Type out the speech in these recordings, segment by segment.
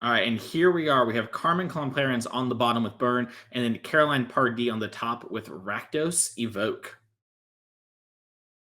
All right, and here we are. We have Carmen Klomparens on the bottom with Burn, and then Caroline Pardee on the top with Rakdos Evoke.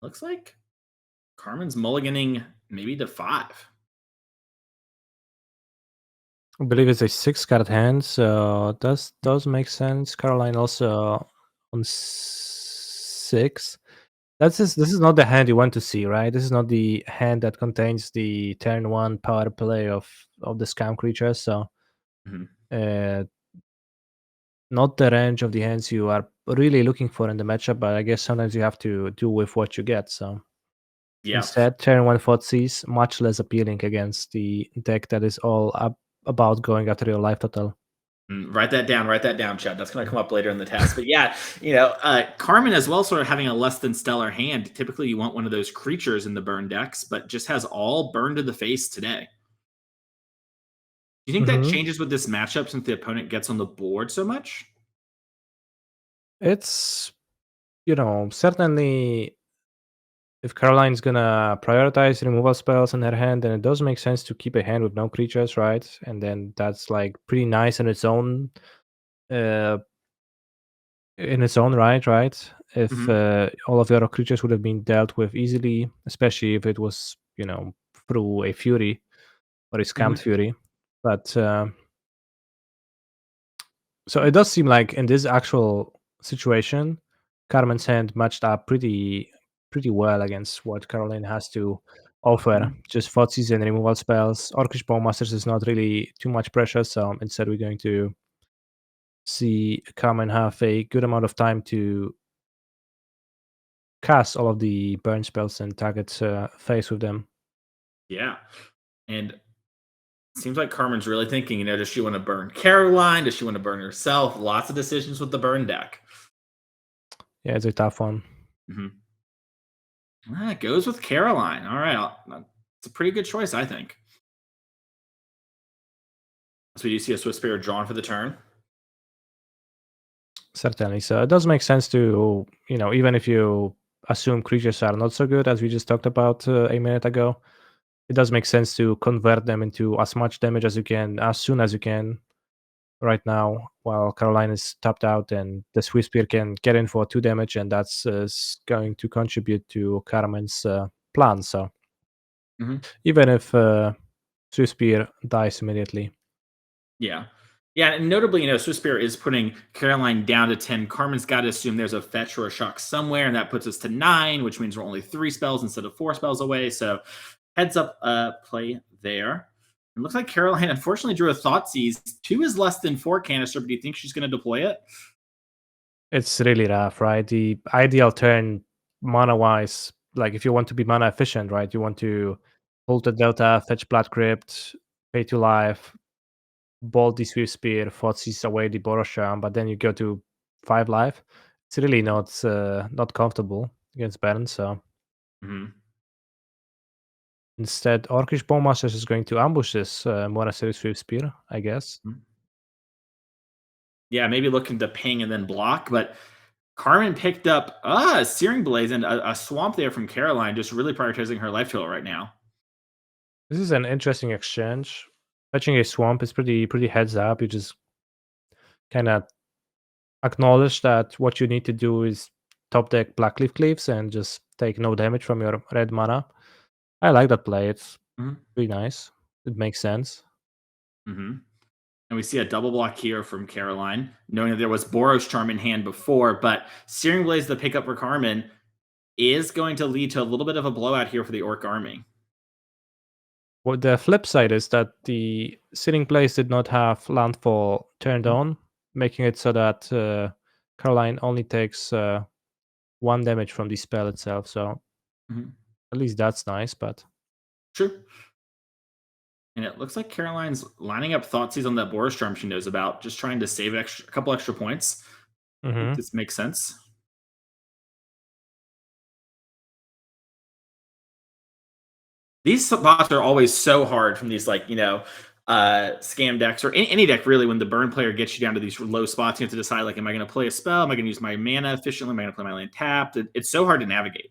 Looks like Carmen's mulliganing maybe to 5. I believe it's a 6-card hand, so does make sense. Caroline also on 6. This is not the hand you want to see, right? This is not the hand that contains the turn 1 power play of the scam creature, so Mhm. not the range of the hands you are really looking for in the matchup, but I guess sometimes you have to do with what you get, so Yeah. instead, turn 1 Thoughtseize much less appealing against the deck that is all about going after your life total. Write that down, Chad. That's going to come up later in the test. But yeah, Carmen as well, sort of having a less than stellar hand. Typically, you want one of those creatures in the burn decks, but just has all burn to the face today. Do you think that Mhm. changes with this matchup since the opponent gets on the board so much? It's, certainly if Caroline's gonna prioritize removal spells in her hand, then it does make sense to keep a hand with no creatures, right? And then that's like pretty nice uh, in its own right? If Hmm. all of your creatures would have been dealt with easily, especially if it was, through a Fury or a Scammed Hmm. Fury. But so it does seem like in this actual situation, Carmen's hand matched up pretty well against what Caroline has to offer. Hmm. Just Thoughtseize and removal spells. Orcish Bowmasters is not really too much pressure, so instead we're going to see Carmen have a good amount of time to cast all of the burn spells and target face with them. Yeah. And it seems like Carmen's really thinking, does she want to burn Caroline? Does she want to burn herself? Lots of decisions with the burn deck. Yeah, it's a tough one. Hmm. It goes with Caroline. All right. It's a pretty good choice, I think. So we do see a Swiss Spear drawn for the turn. Certainly. So it does make sense to, even if you assume creatures are not so good, as we just talked about a minute ago, it does make sense to convert them into as much damage as you can, as soon as you can right now, while Caroline is tapped out and the Swiss Spear can get in for 2 damage, and that's going to contribute to Carmen's plan. So Hmm. even if Swiss Spear dies immediately. Yeah. Yeah, and notably, Swiss Spear is putting Caroline down to 10. Carmen's got to assume there's a fetch or a shock somewhere, and that puts us to 9, which means we're only 3 spells instead of 4 spells away. So heads up play there. It looks like Caroline unfortunately drew a Thoughtseize. 2 is less than 4 canister, but do you think she's going to deploy it? It's really rough, right? The ideal turn mana wise, like if you want to be mana efficient, right? You want to hold the Delta, fetch Blood Crypt, pay to life, bolt the Swift Spear, Thoughtseize away the Borosham, but then you go to 5 life. It's really not comfortable against Baron, so Hmm. instead Orcish Bowmasters is going to ambush this Monastery Swift Spear, I guess. Yeah, maybe looking to ping and then block, but Carmen picked up Searing Blaze and a swamp there from Caroline, just really prioritizing her life total right now. This is an interesting exchange. Fetching a swamp is pretty heads up. You just kind of acknowledge that what you need to do is top deck Blackleaf Cleaves and just take no damage from your red mana. I like that play. It's Hmm. pretty nice. It makes sense. Hmm. And we see a double block here from Caroline, knowing that there was Boros Charm in hand before, but Searing Blaze, the pickup for Carmen, is going to lead to a little bit of a blowout here for the Orc army. Well, the flip side is that the sitting place did not have landfall turned on, making it so that Caroline only takes 1 damage from the spell itself. So Mm-hmm. at least that's nice. But True. And it looks like Caroline's lining up Thoughtseize on that Boros Charm she knows about, just trying to save a couple extra points. I think mhm. this makes sense. These spots are always so hard from these, scam decks or any deck really. When the burn player gets you down to these low spots, you have to decide, like, am I going to play a spell? Am I going to use my mana efficiently? Am I going to play my land tapped? It's so hard to navigate.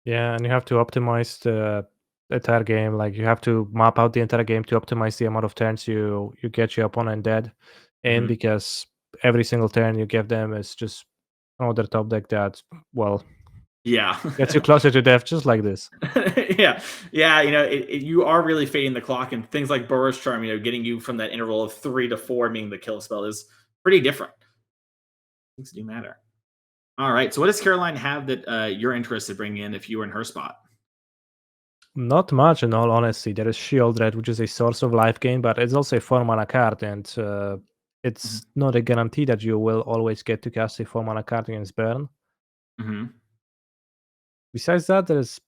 Yeah, and you have to optimize the entire game. Like you have to map out the entire game to optimize the amount of turns you get your opponent dead in, Mhm. because every single turn you give them is just another top deck that, well, Yeah. gets you closer to death, just like this. Yeah, yeah, you are really fading the clock, and things like Burrow's Charm, getting you from that interval of 3 to 4 being the kill spell is pretty different. Things do matter. All right, so what does Caroline have that you're interested in bringing in if you were in her spot? Not much, in all honesty. There is Shieldred, which is a source of life gain, but it's also a 4 mana card, and Mhm, it's not a guarantee that you will always get to cast a 4 mana card against burn. mhm, Besides that, there's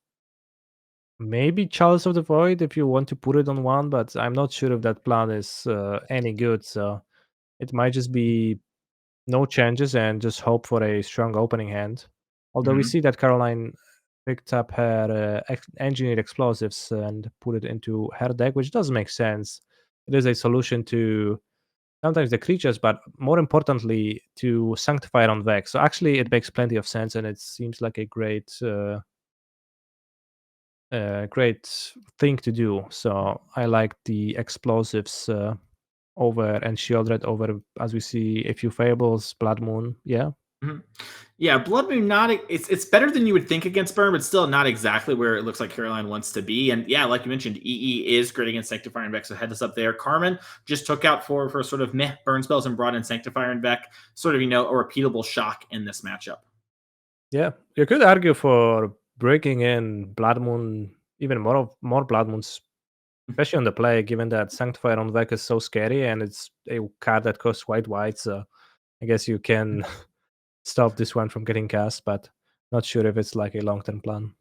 maybe Chalice of the Void if you want to put it on one, but I'm not sure if that plan is any good. So it might just be no changes and just hope for a strong opening hand. Although we mhm, see that Caroline picked up her engineered explosives and put it into her deck, which does make sense. It is a solution to sometimes the creatures, but more importantly to Sanctify on Vex. So actually, it makes plenty of sense, and it seems like a great thing to do. So I like the explosives over and Shieldred over, as we see a few fables, Blood Moon. Yeah. mhm. Yeah, Blood Moon not it's better than you would think against Burn, but still not exactly where it looks like Caroline wants to be. And yeah, like you mentioned, EE is great against Sanctifier and Vex, so head us up there. Carmen just took out four for sort of meh burn spells and brought in Sanctifier and Vex, sort of a repeatable shock in this matchup. Yeah. You could argue for breaking in Blood Moon, even more Blood Moons, especially on the play, given that Sanctifier on Vec is so scary and it's a card that costs white. So I guess you can stop this one from getting cast, but not sure if it's like a long-term plan.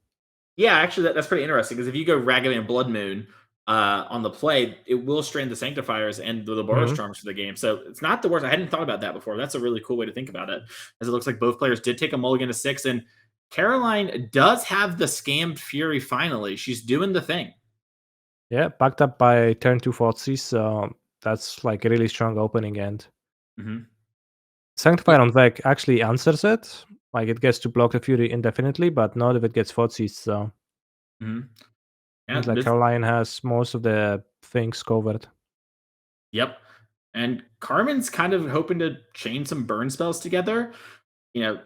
Yeah, actually, that's pretty interesting because if you go Ragavan Blood Moon on the play, it will strain the Sanctifiers and the Boros Mhm. Charms for the game. So it's not the worst. I hadn't thought about that before. That's a really cool way to think about it, as it looks like both players did take a mulligan to 6, and Caroline does have the Scammed Fury finally. She's doing the thing. Yeah, backed up by turn 2 Thoughtseize, so that's like a really strong opening end. Hmm. Sanctifier Yeah. on Vec actually answers it. Like it gets to block the Fury indefinitely, but not if it gets Thoughtseize, so Hmm. seems Yeah. like Caroline has most of the things covered. Yep. And Carmen's kind of hoping to chain some burn spells together.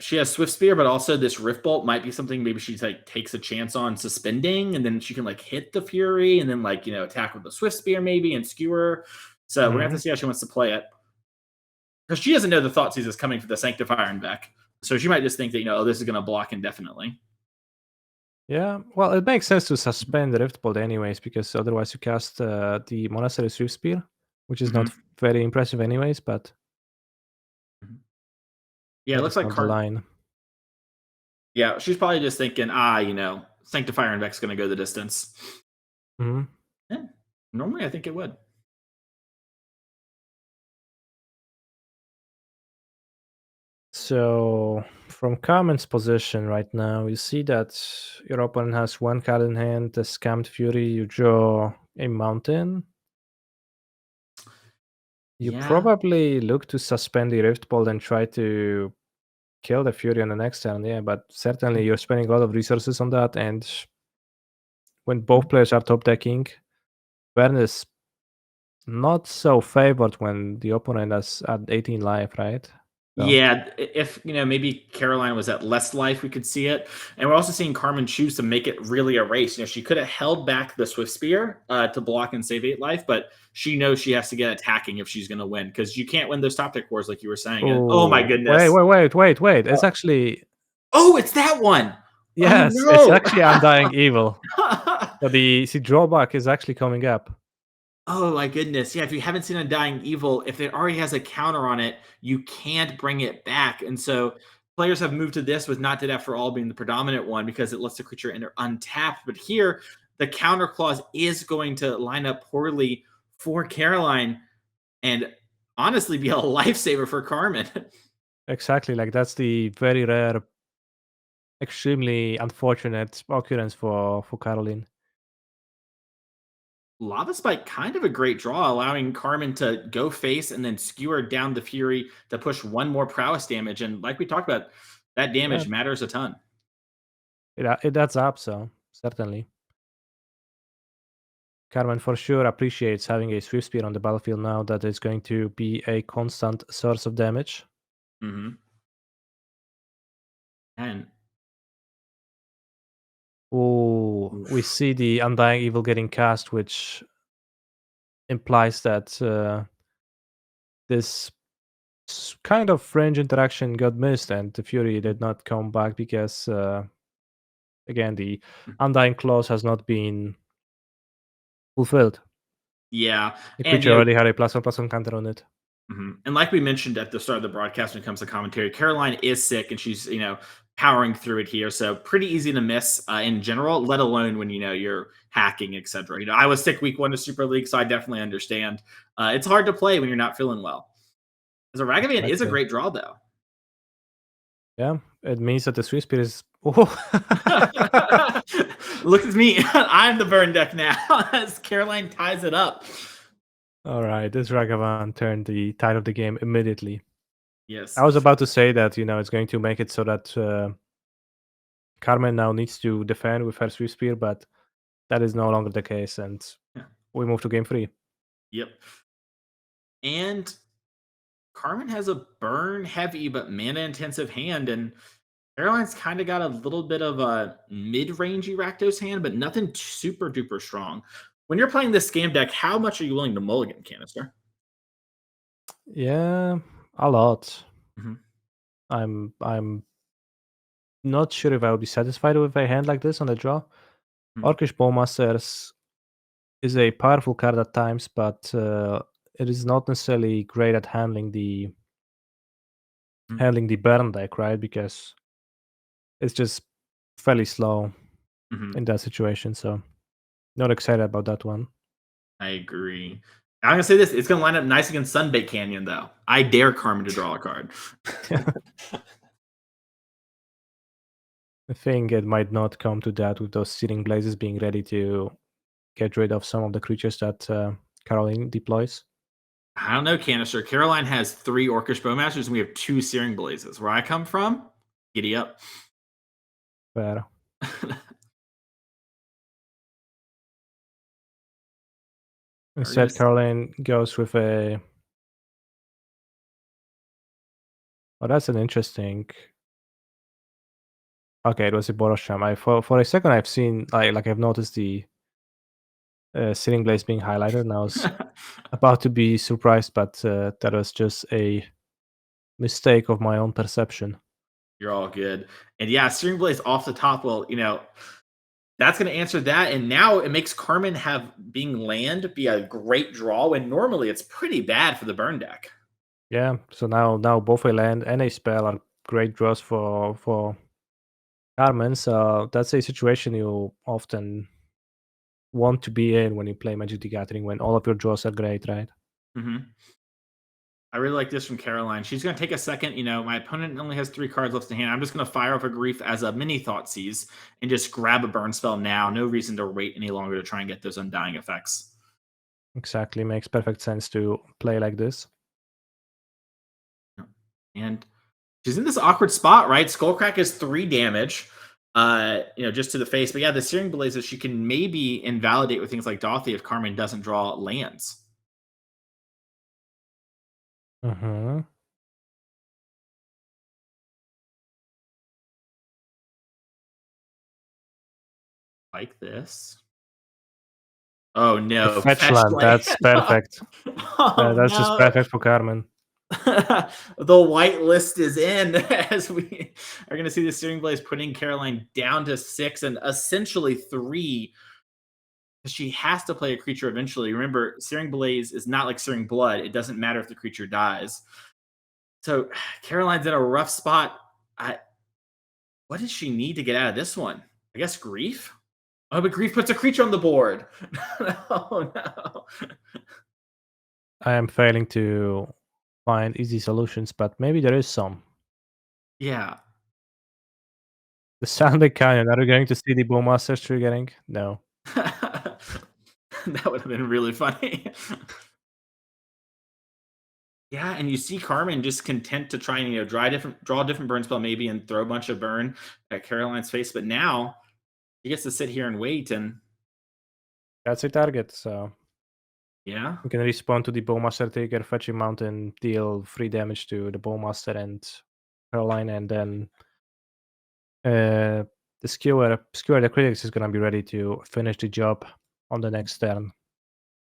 She has Swift Spear, but also this Rift Bolt might be something maybe she like takes a chance on suspending, and then she can like hit the Fury, and then like attack with the Swift Spear maybe and skewer. So we're gonna have to Mhm. see how she wants to play it because she doesn't know the Thoughtseize is coming for the Sanctifier and Beck, so she might just think that oh, this is gonna block indefinitely. Yeah, well, it makes sense to suspend the Rift Bolt anyways, because otherwise you cast the Monastery Swift Spear, which is not Hmm. very impressive anyways, but Yeah, it that looks is like not the line. Yeah, she's probably just thinking, Sanctifier and Beck's gonna go the distance. Mhm. Yeah, normally I think it would. So from Carmen's position right now, you see that your opponent has one card in hand, the Scammed Fury, you draw a mountain. You Yeah. probably look to suspend the Rift Bolt and try to kill the Fury on the next turn, yeah, but certainly you're spending a lot of resources on that, and when both players are top decking, Vern is not so favored when the opponent is at 18 life, right? So, Yeah, if maybe Caroline was at less life, we could see it, and we're also seeing Carmen choose to make it really a race. She could have held back the Swift Spear to block and save 8 life, but she knows she has to get attacking if she's going to win because you can't win those top deck wars like you were saying. And oh my oh, wait, goodness, wait, wait, wait, wait. It's actually, oh, it's that one. Oh yes, it's no. actually Undying Evil. So the drawback is actually coming up. Oh my goodness. Yeah, if you haven't seen Undying Evil, if it already has a counter on it, you can't bring it back. And so players have moved to this with Not Dead After All being the predominant one because it lets the creature enter untapped. But here, the counter clause is going to line up poorly for Caroline and honestly be a lifesaver for Carmen. Exactly, like that's the very rare, extremely unfortunate occurrence for Caroline. Lava Spike, kind of a great draw, allowing Carmen to go face and then skewer down the Fury to push one more prowess damage. And like we talked about, that Yeah, damage matters a ton. it adds up, so certainly. Carmen for sure appreciates having a Swift Spear on the battlefield now that is going to be a constant source of damage. Mm-hmm. And Oh, we see the Undying Evil getting cast, which implies that this kind of range interaction got missed, and the Fury did not come back because, again, the Undying Clause has not been fulfilled. yeah, The and creature already had a +1/+1 counter on it. and like we mentioned at the start of the broadcast, when it comes to commentary, Caroline is sick, and she's powering through it here. So pretty easy to miss in general, let alone when you're hacking, etc. I was sick week 1 of Super League, so I definitely understand. It's hard to play when you're not feeling well. As a Ragavan is a Exactly. great draw, though. Yeah, it means that the Swift Spear is. Oh. Look at me. I'm the burn deck now as Caroline ties it up. All right, this Ragavan turned the tide of the game immediately. Yes. I was about to say that, it's going to make it so that Carmen now needs to defend with her Swift Spear, but that is no longer the case, and Yeah. we move to game 3. Yep. And Carmen has a burn heavy but mana intensive hand, and Caroline's kind of got a little bit of a mid-rangey Rakdos hand, but nothing super duper strong. When you're playing this scam deck, how much are you willing to mulligan, Canister? Yeah, a lot. Mm-hmm. I'm not sure if I would be satisfied with a hand like this on the draw. Mm-hmm. Orcish Bowmasters is a powerful card at times, but it is not necessarily great at handling the burn deck, right? Because it's just fairly slow Mm-hmm. in that situation. So not excited about that one. I agree. I'm gonna say this: it's gonna line up nice against Sunbait Canyon, though. I dare Carmen to draw a card. I think it might not come to that with those Searing Blazes being ready to get rid of some of the creatures that Carolyn deploys. I don't know, Canister. Caroline has 3 Orcish Bowmasters, and we have 2 Searing Blazes. Where I come from, giddy up. Fair. Instead, Carolyn goes with a. Oh, that's an interesting. Okay, it was a Borosham. For a second I've seen like I've noticed the Searing Blaze being highlighted, and I was about to be surprised, but that was just a mistake of my own perception. You're all good. And yeah, Searing Blaze off the top. Well, that's going to answer that. And now it makes Carmen have being land be a great draw when normally it's pretty bad for the burn deck. Yeah, so now both a land and a spell are great draws for Carmen. So that's a situation you often want to be in when you play Magic the Gathering, when all of your draws are great, right? Mm-hmm. I really like this from Caroline. She's going to take a second. My opponent only has 3 cards left in hand. I'm just going to fire off a Grief as a mini Thoughtseize and just grab a burn spell now. No reason to wait any longer to try and get those undying effects. Exactly, makes perfect sense to play like this. And she's in this awkward spot, right? Skullcrack is 3 damage, just to the face. But yeah, the Searing Blazes she can maybe invalidate with things like Dothy if Carmen doesn't draw lands. Mm-hmm. Like this. Oh no, Fetch land, that's perfect. Oh, That's just no. perfect for Carmen. The whitelist is in as we are going to see the Searing Blaze putting Caroline down to 6 and essentially 3. She has to play a creature eventually. Remember, Searing Blaze is not like Searing Blood. It doesn't matter if the creature dies. So Caroline's in a rough spot. What does she need to get out of this one? I guess Grief? Oh, but Grief puts a creature on the board. Oh, no. I am failing to find easy solutions, but maybe there is some. Yeah. The Sandbag Canyon, are we going to see the Bowmasters triggering? No. That would have been really funny. Yeah, and you see Carmen just content to try and draw a different burn spell maybe and throw a bunch of burn at Caroline's face. But now he gets to sit here and wait, and That's a target, so Yeah. you can respond to the Bowmaster trigger, fetch a mountain, deal 3 damage to the Bowmaster and Caroline, and then the skewer the critics is gonna be ready to finish the job on the next turn.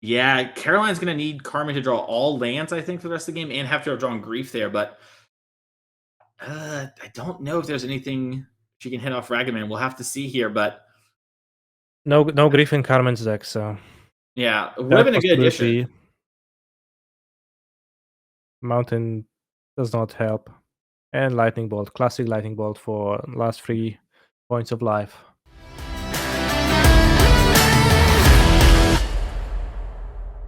Yeah, Caroline's gonna need Carmen to draw all lands, I think, for the rest of the game, and have to have drawn Grief there. But I don't know if there's anything she can hit off Ragaman. We'll have to see here. But No Grief in Carmen's deck, so yeah, it would have that been a good possibility. addition. Mountain does not help, and Lightning Bolt, classic Lightning Bolt for last 3 points of life.